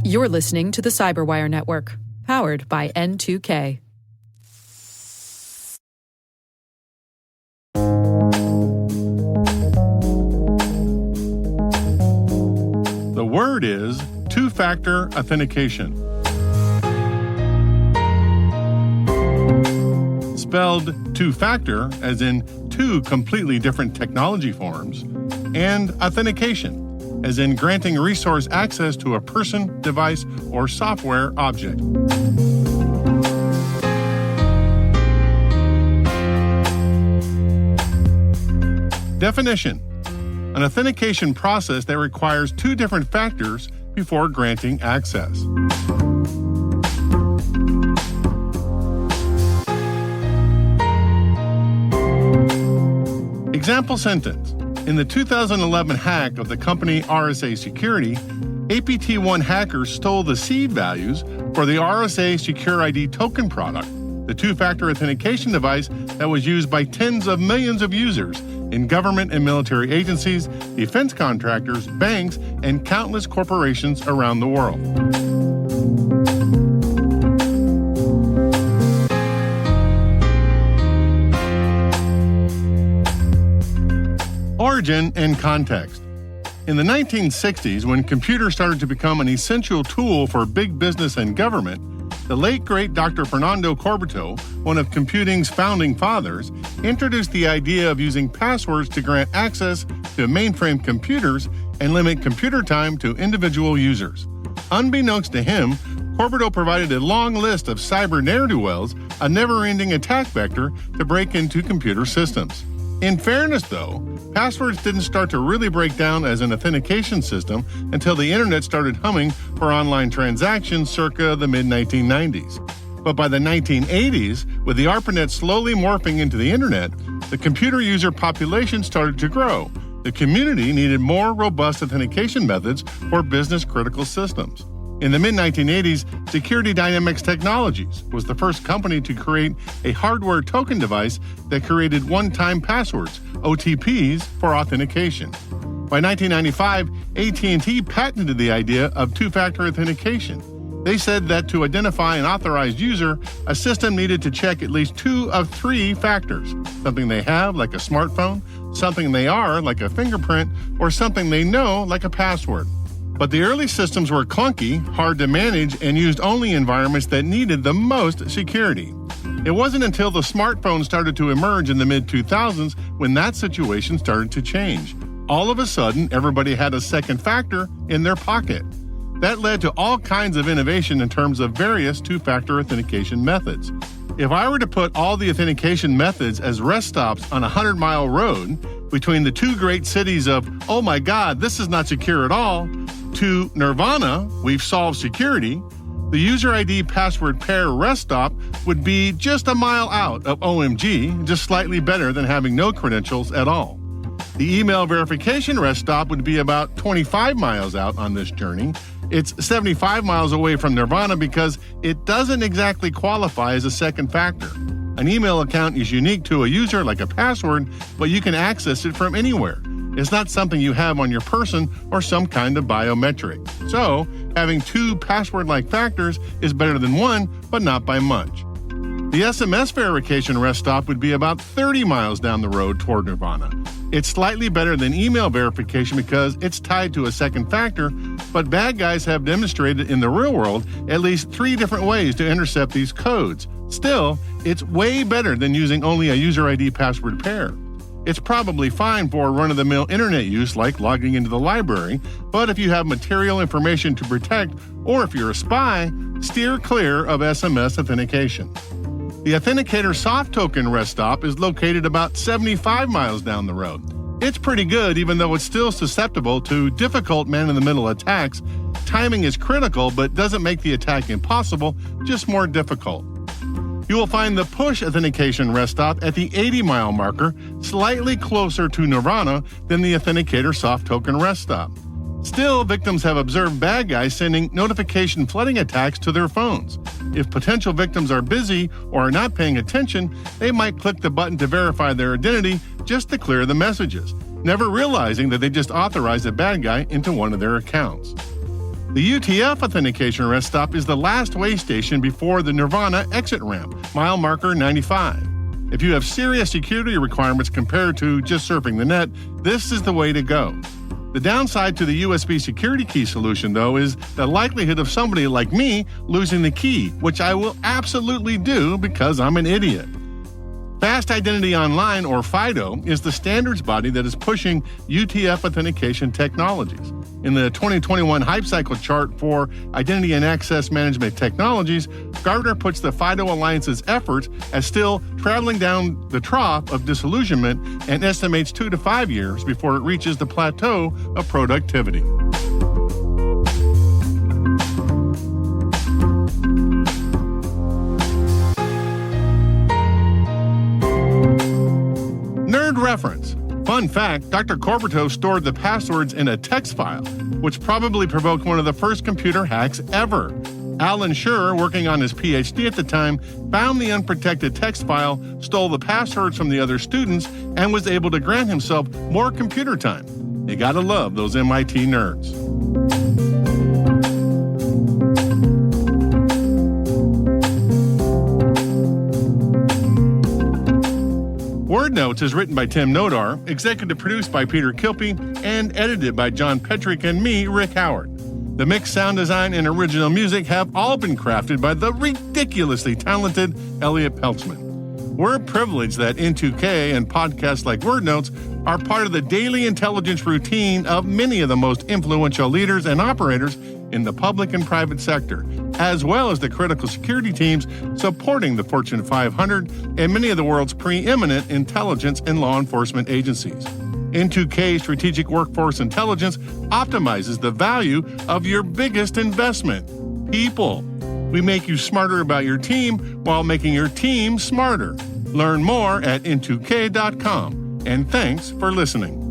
You're listening to the Cyberwire Network, powered by N2K. The word is two-factor authentication. Spelled two-factor, as in two completely different technology forms, and authentication, as in granting resource access to a person, device, or software object. Definition: an authentication process that requires two different factors before granting access. Example sentence. In the 2011 hack of the company RSA Security, APT1 hackers stole the seed values for the RSA Secure ID token product, the two-factor authentication device that was used by tens of millions of users in government and military agencies, defense contractors, banks, and countless corporations around the world. Origin and context. In the 1960s, when computers started to become an essential tool for big business and government, the late great Dr. Fernando Corbato, one of computing's founding fathers, introduced the idea of using passwords to grant access to mainframe computers and limit computer time to individual users. Unbeknownst to him, Corbato provided a long list of cyber ne'er-do-wells, a never-ending attack vector to break into computer systems. In fairness, though, passwords didn't start to really break down as an authentication system until the internet started humming for online transactions circa the mid-1990s. But by the 1980s, with the ARPANET slowly morphing into the internet, the computer user population started to grow. The community needed more robust authentication methods for business-critical systems. In the mid-1980s, Security Dynamics Technologies was the first company to create a hardware token device that created one-time passwords, OTPs, for authentication. By 1995, AT&T patented the idea of two-factor authentication. They said that to identify an authorized user, a system needed to check at least two of three factors: something they have, like a smartphone, something they are, like a fingerprint, or something they know, like a password. But the early systems were clunky, hard to manage, and used only environments that needed the most security. It wasn't until the smartphone started to emerge in the mid-2000s when that situation started to change. All of a sudden, everybody had a second factor in their pocket. That led to all kinds of innovation in terms of various two-factor authentication methods. If I were to put all the authentication methods as rest stops on a 100-mile road between the two great cities of, oh my God, this is not secure at all, to Nirvana, we've solved security, the user ID password pair rest stop would be just a mile out of OMG, just slightly better than having no credentials at all. The email verification rest stop would be about 25 miles out on this journey. It's 75 miles away from Nirvana because it doesn't exactly qualify as a second factor. An email account is unique to a user like a password, but you can access it from anywhere. It's not something you have on your person or some kind of biometric. So, having two password-like factors is better than one, but not by much. The SMS verification rest stop would be about 30 miles down the road toward Nirvana. It's slightly better than email verification because it's tied to a second factor, but bad guys have demonstrated in the real world at least 3 different ways to intercept these codes. Still, it's way better than using only a user ID password pair. It's probably fine for run-of-the-mill internet use like logging into the library, but if you have material information to protect or if you're a spy, steer clear of SMS authentication. The Authenticator soft token rest stop is located about 75 miles down the road. It's pretty good, even though it's still susceptible to difficult man-in-the-middle attacks. Timing is critical, but doesn't make the attack impossible, just more difficult. You will find the push authentication rest stop at the 80-mile marker, slightly closer to Nirvana than the Authenticator soft token rest stop. Still, victims have observed bad guys sending notification flooding attacks to their phones. If potential victims are busy or are not paying attention, they might click the button to verify their identity just to clear the messages, never realizing that they just authorized a bad guy into one of their accounts. The UTF authentication rest stop is the last way station before the Nirvana exit ramp, mile marker 95. If you have serious security requirements compared to just surfing the net, this is the way to go. The downside to the USB security key solution, though, is the likelihood of somebody like me losing the key, which I will absolutely do because I'm an idiot. Fast Identity Online, or FIDO, is the standards body that is pushing UTF authentication technologies. In the 2021 Hype Cycle chart for Identity and Access Management Technologies, Gartner puts the FIDO Alliance's efforts as still traveling down the trough of disillusionment and estimates 2 to 5 years before it reaches the plateau of productivity. Nerd reference. Fun fact, Dr. Corbato stored the passwords in a text file, which probably provoked one of the first computer hacks ever. Alan Scherr, working on his PhD at the time, found the unprotected text file, stole the passwords from the other students, and was able to grant himself more computer time. You gotta love those MIT nerds. Word Notes is written by Tim Nodar, executive produced by Peter Kilpie, and edited by John Petrick and me, Rick Howard. The mix, sound design, and original music have all been crafted by the ridiculously talented Elliot Peltzman. We're privileged that N2K and podcasts like Word Notes are part of the daily intelligence routine of many of the most influential leaders and operators in the public and private sector, as well as the critical security teams supporting the Fortune 500 and many of the world's preeminent intelligence and law enforcement agencies. N2K Strategic Workforce Intelligence optimizes the value of your biggest investment, people. We make you smarter about your team while making your team smarter. Learn more at n2k.com. And thanks for listening.